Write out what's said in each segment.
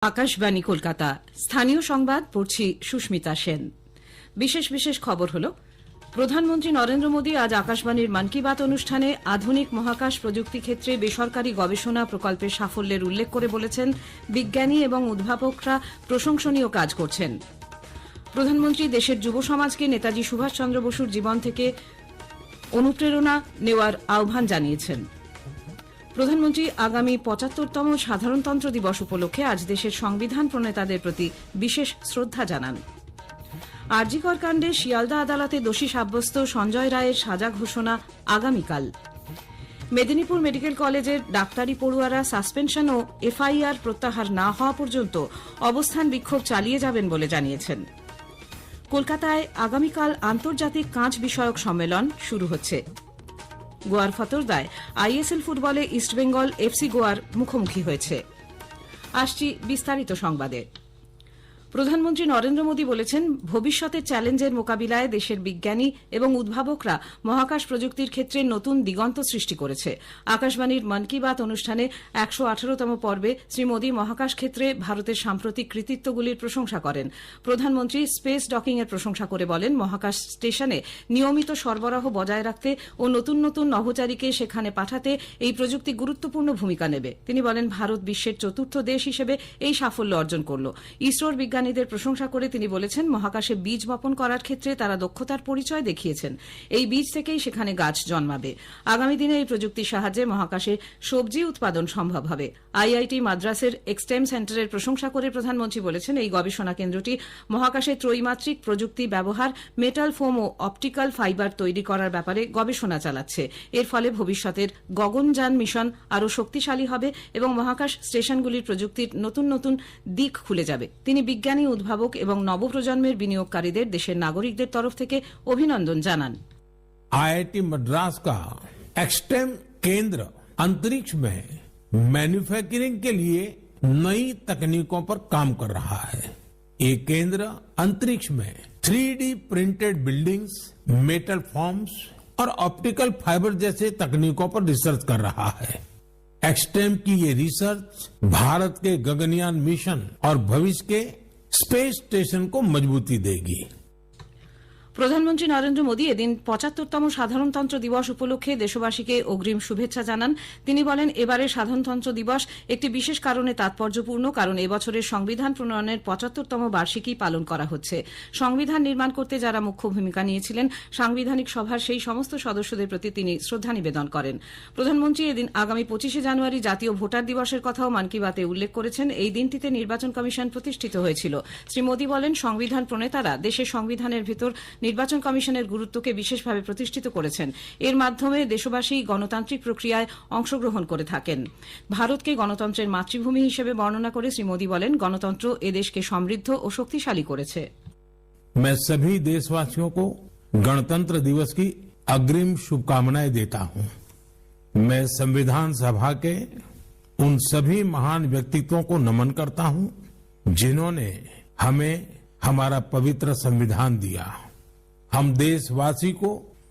আকাশবাণী কলকাতা স্থানীয় সংবাদ পড়ছি সুস্মিতা সেন। বিশেষ বিশেষ খবর হল, প্রধানমন্ত্রী নরেন্দ্র মোদী আজ আকাশবাণীর মন কি বাত অনুষ্ঠানে আধুনিক মহাকাশ প্রযুক্তি ক্ষেত্রে বেসরকারি গবেষণা প্রকল্পের সাফল্যের উল্লেখ করে বলেছেন, বিজ্ঞানী এবং উদ্ভাবকরা প্রশংসনীয় কাজ করছেন। প্রধানমন্ত্রী দেশের যুব সমাজকে নেতাজি সুভাষচন্দ্র বসুর জীবন থেকে অনুপ্রেরণা নেওয়ার আহ্বান জানিয়েছেন। প্রধানমন্ত্রী আগামী ৭৫তম সাধারণতন্ত্র দিবস উপলক্ষে আজ দেশের সংবিধান প্রণেতাদের প্রতি বিশেষ শ্রদ্ধা জানান। আরজি কর কাণ্ডে শিয়ালদা আদালতে দোষী সাব্যস্ত সঞ্জয় রায়ের সাজা ঘোষণা আগামীকাল। মেদিনীপুর মেডিকেল কলেজের ডাক্তারি পড়ুয়ারা সাসপেনশন ও এফআইআর প্রত্যাহার না হওয়া পর্যন্ত অবস্থান বিক্ষোভ চালিয়ে যাবেন বলে জানিয়েছেন। কলকাতায় আগামীকাল আন্তর্জাতিক কাঁচ বিষয়ক সম্মেলন শুরু হচ্ছে। গোয়ার ফতোরদায় আইএসএল ফুটবলে ইস্টবেঙ্গল এফসি গোয়ার মুখোমুখি হয়েছে। আসছি বিস্তারিত সংবাদে। প্রধানমন্ত্রী নরেন্দ্র মোদী বলেছেন, ভবিষ্যতের চ্যালেঞ্জের মোকাবিলায় দেশের বিজ্ঞানী এবং উদ্ভাবকরা মহাকাশ প্রযুক্তির ক্ষেত্রে নতুন দিগন্ত সৃষ্টি করেছে। আকাশবাণীর মন কি বাত অনুষ্ঠানে ১১৮তম পর্বে শ্রী মোদী মহাকাশ ক্ষেত্রে ভারতের সাম্প্রতিক কৃতিত্বগুলির প্রশংসা করেন। প্রধানমন্ত্রী স্পেস ডকিং এর প্রশংসা করে বলেন, মহাকাশ স্টেশনে নিয়মিত সরবরাহ বজায় রাখতে ও নতুন নতুন নভোচারীকে সেখানে পাঠাতে এই প্রযুক্তি গুরুত্বপূর্ণ ভূমিকা নেবে। তিনি বলেন, ভারত বিশ্বের চতুর্থ দেশ হিসেবে এই সাফল্য অর্জন করল। ইসরোর বিজ্ঞানীদের প্রশংসা করে তিনি বলেছেন, মহাকাশে বীজ বপন করার ক্ষেত্রে তারা দক্ষতার পরিচয় দেখিয়েছেন। এই বীজ থেকেই সেখানে গাছ জন্মাবে। আগামী দিনে এই প্রযুক্তির সাহায্যে মহাকাশে সবজি উৎপাদন সম্ভব হবে। আইআইটি মাদ্রাসের এক্সটেম সেন্টারের প্রশংসা করে প্রধানমন্ত্রী বলেছেন, এই গবেষণা কেন্দ্রটি মহাকাশে ত্রৈমাত্রিক প্রযুক্তি ব্যবহার, মেটাল ফোম ও অপটিক্যাল ফাইবার তৈরি করার ব্যাপারে গবেষণা চালাচ্ছে। এর ফলে ভবিষ্যতের গগনযান মিশন আরও শক্তিশালী হবে এবং মহাকাশ স্টেশনগুলির প্রযুক্তির নতুন নতুন দিক খুলে যাবে। তিনি বিজ্ঞানী, উদ্ভাবক এবং নবপ্রজন্মের বিনিয়োগকারীদের দেশের নাগরিকদের তরফ থেকে অভিনন্দন জানান। आईआईटी मद्रास का एक्सटेम केंद्र अंतरिक्ष में मैन्युफैक्चरिंग के लिए नई तकनीकों पर काम कर रहा है। ये केंद्र अंतरिक्ष में 3D printed buildings, metal forms और ऑप्टिकल फाइबर जैसे तकनीकों पर रिसर्च कर रहा है। एक्सटेम की ये रिसर्च भारत के गगनयान मिशन और भविष्य के स्पेस स्टेशन को मजबूती देगी। প্রধানমন্ত্রী নরেন্দ্র মোদী এদিন ৭৫তম সাধারণতন্ত্র দিবস উপলক্ষে দেশবাসীকে অগ্রিম শুভেচ্ছা জানান। তিনি বলেন, এবারের সাধারণতন্ত্র দিবস একটি বিশেষ কারণে তাৎপর্যপূর্ণ, কারণ এবছরের সংবিধান প্রণয়নের ৭৫তম বার্ষিকী পালন করা হচ্ছে। সংবিধান নির্মাণ করতে যারা মুখ্য ভূমিকা নিয়েছিলেন, সাংবিধানিক সভার সেই সমস্ত সদস্যদের প্রতি তিনি শ্রদ্ধা নিবেদন করেন। প্রধানমন্ত্রী এদিন আগামী ২৫শে জানুয়ারি জাতীয় ভোটার দিবসের কথাও মন কি বাতে উল্লেখ করেছেন। এই দিনটিতে নির্বাচন কমিশন প্রতিষ্ঠিত হয়েছিল। শ্রী মোদী বলেন, সংবিধান প্রণেতারা দেশের সংবিধানের ভেতর নির্বাচন কমিশনের গুরুত্বকে বিশেষভাবে প্রতিষ্ঠিত করেছেন। এর মাধ্যমে দেশবাসী গণতান্ত্রিক প্রক্রিয়ায় অংশগ্রহণ করে থাকেন। ভারতকে গণতন্ত্রের মাতৃভূমি হিসেবে বর্ণনা করে শ্রী মোদী বলেন, গণতন্ত্র এদেশকে সমৃদ্ধ ও শক্তিশালী করেছে। मैं सभी देशवासियों को गणतंत्र दिवस की अग्रिम शुभकामनाएं देता हूं। मैं संविधान सभा के उन सभी महान व्यक्तित्वों को नमन करता हूं जिन्होंने हमें हमारा पवित्र संविधान दिया। हम देशवासी को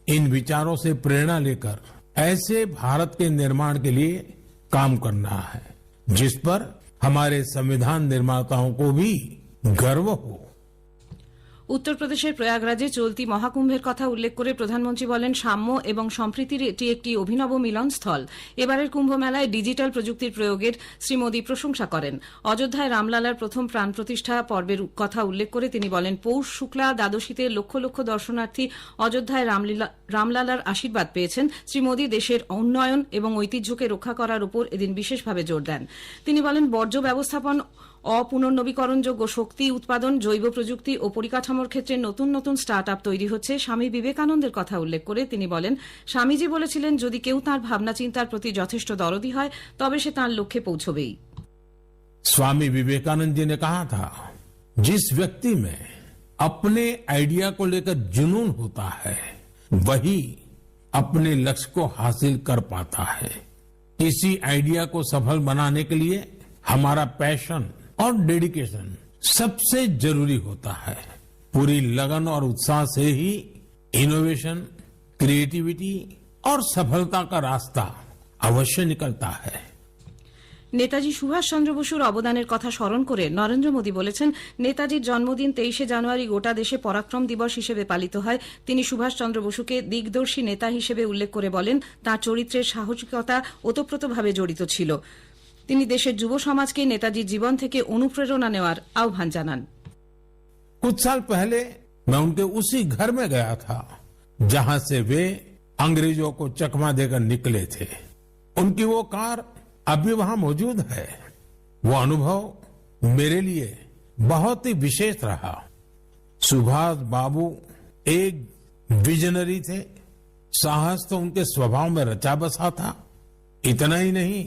इन विचारों से प्रेरणा लेकर ऐसे भारत के निर्माण के लिए काम करना है जिस पर हमारे संविधान निर्माताओं को भी गर्व हो। উত্তরপ্রদেশের প্রয়াগরাজে চলতি মহাকুম্ভের কথা উল্লেখ করে প্রধানমন্ত্রী বলেন, সাম্য এবং সম্প্রীতির এটি একটি অভিনব মিলনস্থল। এবারের কুম্ভ মেলায় ডিজিটাল প্রযুক্তির প্রয়োগের শ্রী মোদী প্রশংসা করেন। অযোধ্যায় রামলালার প্রথম প্রাণ প্রতিষ্ঠা পর্বের কথা উল্লেখ করে তিনি বলেন, পৌষ শুক্লা দ্বাদশীতে লক্ষ লক্ষ দর্শনার্থী অযোধ্যায় রামলালার আশীর্বাদ পেয়েছেন। শ্রী মোদী দেশের উন্নয়ন এবং ঐতিহ্যকে রক্ষা করার উপর এদিন বিশেষভাবে জোর দেন। তিনি বলেন, বর্জ্য ব্যবস্থাপন, অপুনর্নবীকরণযোগ্য শক্তি উৎপাদন, জৈব প্রযুক্তি ও পরিকাঠামোর ক্ষেত্রে নতুন নতুন স্টার্ট আপ তৈরি হচ্ছে। স্বামী বিবেকানন্দের কথা উল্লেখ করে তিনি বলেন, স্বামীজি বলেছিলেন, যদি কেউ তাঁর ভাবনা চিন্তার প্রতি যথেষ্ট দরদী হয় তবে সে তাঁর লক্ষ্যে পৌঁছবেই। स्वामी विवेकानंद जी ने कहा था, जिस व्यक्ति में अपने आइडिया को लेकर जुनून होता है वही अपने लक्ष्य को हासिल कर पाता है। किसी आइडिया को सफल बनाने के लिए हमारा पैशन और डेडिकेशन सबसे जरूरी होता है। पूरी लगन और उत्साह से ही इनोवेशन, क्रिएटिविटी और सफलता का रास्ता अवश्य निकलता है। নেতাজি সুভাষচন্দ্র বসুর অবদানের কথা স্মরণ করে নরেন্দ্র মোদী বলেছেন, নেতাজির জন্মদিন 23শে জানুয়ারি গোটা দেশে পরাক্রম দিবস হিসেবে পালিত হয়। তিনি সুভাষচন্দ্র বসুকে দিগদর্শী নেতা হিসেবে উল্লেখ করে বলেন, তাঁর চরিত্রের সাহসিকতা ওতপ্রোতভাবে জড়িত ছিল। তিনি দেশের যুব সমাজকে নেতাজির জীবন থেকে অনুপ্রেরণা নেওয়ার আহ্বান জানান। कुछ साल पहले मैं उनके उसी घर में गया था जहां से वे अंग्रेजों को चकमा देकर निकले थे। उनकी वो कार अब भी वहां मौजूद है। वो अनुभव मेरे लिए बहुत ही विशेष रहा। सुभाष बाबू एक विजनरी थे। साहस तो उनके स्वभाव में रचा बसा था। इतना ही नहीं,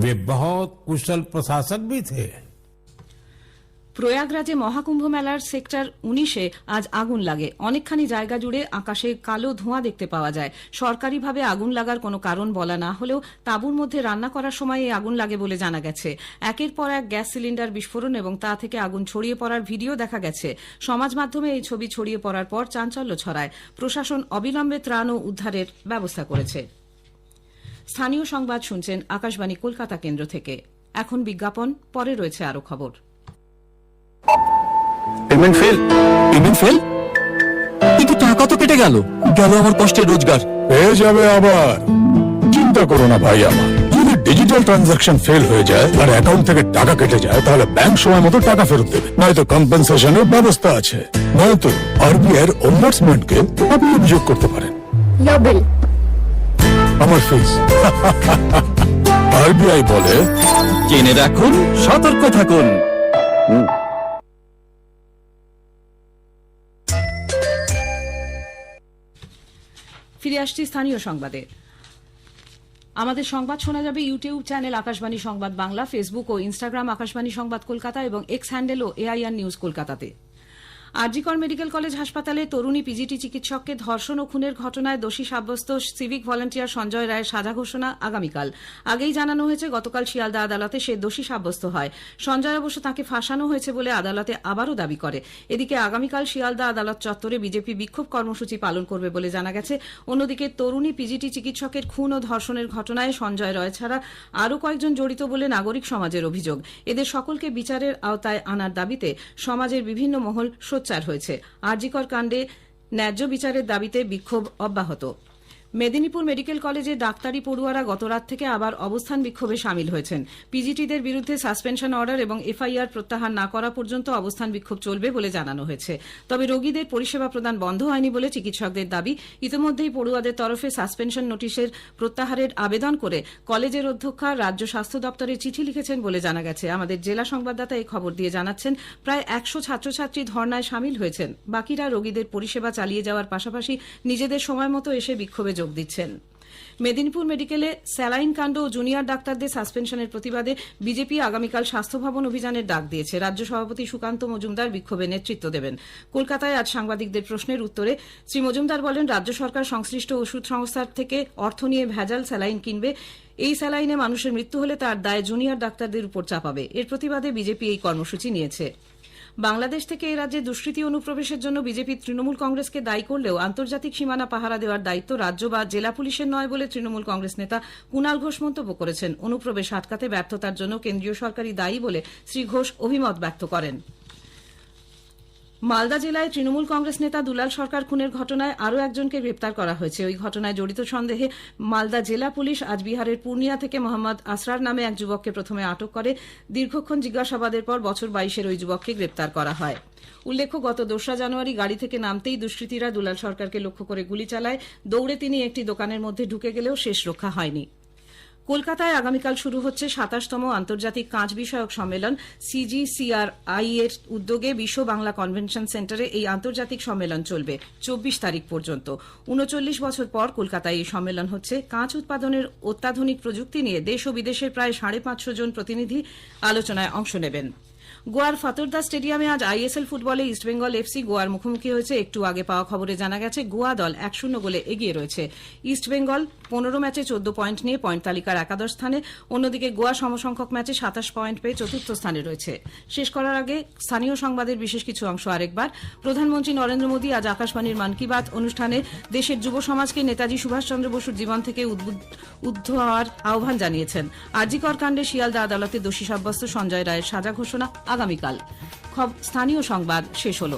वे बहुत कुशल प्रशासक भी थे। প্রয়াগরাজে মহাকুম্ভ মেলার সেক্টর 19-এ আজ আগুন লাগে। অনেকখানি জায়গা জুড়ে আকাশে কালো ধোঁয়া দেখতে পাওয়া যায়। সরকারিভাবে আগুন লাগার কোনো কারণ বলা না হলেও তাঁবুর মধ্যে রান্না করার সময় এই আগুন লাগে বলে জানা গেছে। একের পর এক গ্যাস সিলিন্ডার বিস্ফোরণ এবং তা থেকে আগুন ছড়িয়ে পড়ার ভিডিও দেখা গেছে। সমাজ মাধ্যমে এই ছবি ছড়িয়ে পড়ার পর চাঞ্চল্য ছড়ায়। প্রশাসন অবিলম্বে ত্রাণ ও উদ্ধারের ব্যবস্থা করেছে। স্থানীয় সংবাদ শুনছেন আকাশবাণী কলকাতা কেন্দ্র থেকে। এখন বিজ্ঞাপন, পরে রয়েছে আরো খবর। পেমেন্ট ফেল কিন্তু টাকা তো কেটে গেল আমার কষ্টের রোজগার। পেয়ে যাবে আবার, চিন্তা করো না ভাই আমার। যদি ডিজিটাল ট্রানজাকশন ফেল হয়ে যায় আর অ্যাকাউন্ট থেকে টাকা কেটে যায়, তাহলে ব্যাংক সময় মতো টাকা ফেরত দেবে। নয়তো কম্পেনসেশনের ব্যবস্থা আছে। নয়তো আরবিআই এর অম্বুডসম্যানকে আপনি অভিযোগ করতে পারেন। আমার ফিস আরবিআই বলে, জেনে রাখুন, সতর্ক থাকুন। ফিরে আসছি স্থানীয় সংবাদে। আমাদের সংবাদ শোনা যাবে ইউটিউব চ্যানেল আকাশবাণী সংবাদ বাংলা, ফেসবুক ও ইনস্টাগ্রাম আকাশবাণী সংবাদ কলকাতা এবং এক্স হ্যান্ডেল ও এআইআর নিউজ কলকাতাতে। আরজিকর মেডিকেল কলেজ হাসপাতালে তরুণী পিজিটি চিকিৎসককে ধর্ষণ ও খুনের ঘটনায় দোষী সাব্যস্ত সিভিক ভলান্টিয়ার সঞ্জয় রায়ের সাজা ঘোষণা আগামীকাল। আগেই জানানো হয়েছে, গতকাল শিয়ালদা আদালতে সে দোষী সাব্যস্ত হয়। সঞ্জয় অবশ্য তাকে ফাঁসানো হয়েছে বলে আদালতে আবারও দাবি করে। এদিকে আগামীকাল শিয়ালদা আদালত চত্বরে বিজেপি বিক্ষোভ কর্মসূচি পালন করবে বলে জানা গেছে। অন্যদিকে তরুণী পিজিটি চিকিৎসকের খুন ও ধর্ষণের ঘটনায় সঞ্জয় রায় ছাড়া আরও কয়েকজন জড়িত বলে নাগরিক সমাজের অভিযোগ। এদের সকলকে বিচারের আওতায় আনার দাবিতে সমাজের বিভিন্ন মহল সোচ্চার হয়েছে। আরজিকর কাণ্ডে ন্যায্য বিচারের দাবিতে বিক্ষোভ অব্যাহত। মেদিনীপুর মেডিকেল কলেজে ডাক্তারি পড়ুয়ারা গতরাত থেকে আবার অবস্থান বিক্ষোভে সামিল হয়েছেন। পিজিটিদের বিরুদ্ধে সাসপেনশন অর্ডার এবং এফআইআর প্রত্যাহার না করা পর্যন্ত অবস্থান বিক্ষোভ চলবে বলে জানানো হয়েছে। তবে রোগীদের পরিষেবা প্রদান বন্ধ হয়নি বলে চিকিৎসকদের দাবি। ইতিমধ্যেই পড়ুয়াদের তরফে সাসপেনশন নোটিশের প্রত্যাহারের আবেদন করে কলেজের অধ্যক্ষা রাজ্য স্বাস্থ্য দপ্তরে চিঠি লিখেছেন বলে জানা গেছে। আমাদের জেলা সংবাদদাতা এই খবর দিয়ে জানাচ্ছেন, প্রায় 100 ছাত্রছাত্রী ধর্নায় সামিল হয়েছেন। বাকিরা রোগীদের পরিষেবা চালিয়ে যাওয়ার পাশাপাশি নিজেদের সময় মতো এসে বিক্ষোভে যোগ দিচ্ছেন। মেদিনীপুর মেডিকেলে স্যালাইন কাণ্ড ও জুনিয়র ডাক্তারদের সাসপেনশনের প্রতিবাদে বিজেপি আগামীকাল স্বাস্থ্য ভবন অভিযানের ডাক দিয়েছে। রাজ্য সভাপতি সুকান্ত মজুমদার বিক্ষোভে নেতৃত্ব দেবেন। কলকাতায় আজ সাংবাদিকদের প্রশ্নের উত্তরে শ্রী মজুমদার বলেন, রাজ্য সরকার সংশ্লিষ্ট ওষুধ সংস্থার থেকে অর্থ নিয়ে ভেজাল স্যালাইন কিনবে। এই স্যালাইনে মানুষের মৃত্যু হলে তার দায় জুনিয়র ডাক্তারদের উপর চাপাবে। এর প্রতিবাদে বিজেপি এই কর্মসূচি নিয়েছে। বাংলাদেশ থেকে এই রাজ্যে দুষ্কৃতী অনুপ্রবেশের জন্য বিজেপি তৃণমূল কংগ্রেসকে দায়ী করলেও আন্তর্জাতিক সীমানা পাহারা দেওয়ার দায়িত্ব রাজ্য বা জেলা পুলিশের নয় বলে তৃণমূল কংগ্রেস নেতা কুণাল ঘোষ মন্তব্য করেছেন। অনুপ্রবেশ আটকাতে ব্যর্থতার জন্য কেন্দ্রীয় সরকারই দায়ী বলে শ্রী ঘোষ অভিমত ব্যক্ত করেন। মালদা জেলায় তৃণমূল কংগ্রেস নেতা দুলাল সরকার খুনের ঘটনায় আরও একজনকে গ্রেপ্তার করা হয়েছে। ওই ঘটনায় জড়িত সন্দেহে মালদা জেলা পুলিশ আজ বিহারের পূর্ণিয়া থেকে মোহাম্মদ আসরার নামে এক যুবককে প্রথমে আটক করে। দীর্ঘক্ষণ জিজ্ঞাসাবাদের পর বছর 22-এর ওই যুবককে গ্রেপ্তার করা হয়। উল্লেখ্য, গত 2রা জানুয়ারি গাড়ি থেকে নামতেই দুষ্কৃতীরা দুলাল সরকারকে লক্ষ্য করে গুলি চালায়। দৌড়ে তিনি একটি দোকানের মধ্যে ঢুকে গেলেও শেষ রক্ষা হয়নি। কলকাতায় আগামীকাল শুরু হচ্ছে 27তম আন্তর্জাতিক কাঁচ বিষয়ক সম্মেলন। সিজিসিআরআই এর উদ্যোগে বিশ্ব বাংলা কনভেনশন সেন্টারে এই আন্তর্জাতিক সম্মেলন চলবে 24 তারিখ পর্যন্ত। 39 বছর পর কলকাতায় এই সম্মেলন হচ্ছে। কাঁচ উৎপাদনের অত্যাধুনিক প্রযুক্তি নিয়ে দেশ ও বিদেশের প্রায় 550 জন প্রতিনিধি আলোচনায় অংশ নেবেন। গোয়ার ফতোরদা স্টেডিয়ামে আজ আইএসএল ফুটবলে ইস্টবেঙ্গল এফসি গোয়ার মুখোমুখি হয়েছে। একটু আগে পাওয়া খবরে জানা গেছে গোয়া দল 1-0 গোলে এগিয়ে রয়েছে। ইস্টবেঙ্গল 15 ম্যাচে 14 পয়েন্ট নিয়ে পয়েন্ট তালিকার একাদশ স্থানে, অন্যদিকে গোয়া সমসংখ্যক ম্যাচে 27 পয়েন্ট পেয়ে চতুর্থ স্থানে রয়েছে। শেষ করার আগে স্থানীয় সংবাদের বিশেষ কিছু অংশ আরেকবার। প্রধানমন্ত্রী নরেন্দ্র মোদী আজ আকাশবাণীর মন কি বাত অনুষ্ঠানে দেশের যুব সমাজকে নেতাজি সুভাষচন্দ্র বসুর জীবন থেকে উদ্ধ হওয়ার আহ্বান জানিয়েছেন। আরজি কর কাণ্ডে শিয়ালদা আদালতে দোষী সাব্যস্ত সঞ্জয় রায়ের সাজা ঘোষণা আগামীকাল। স্থানীয় সংবাদ শেষ হল।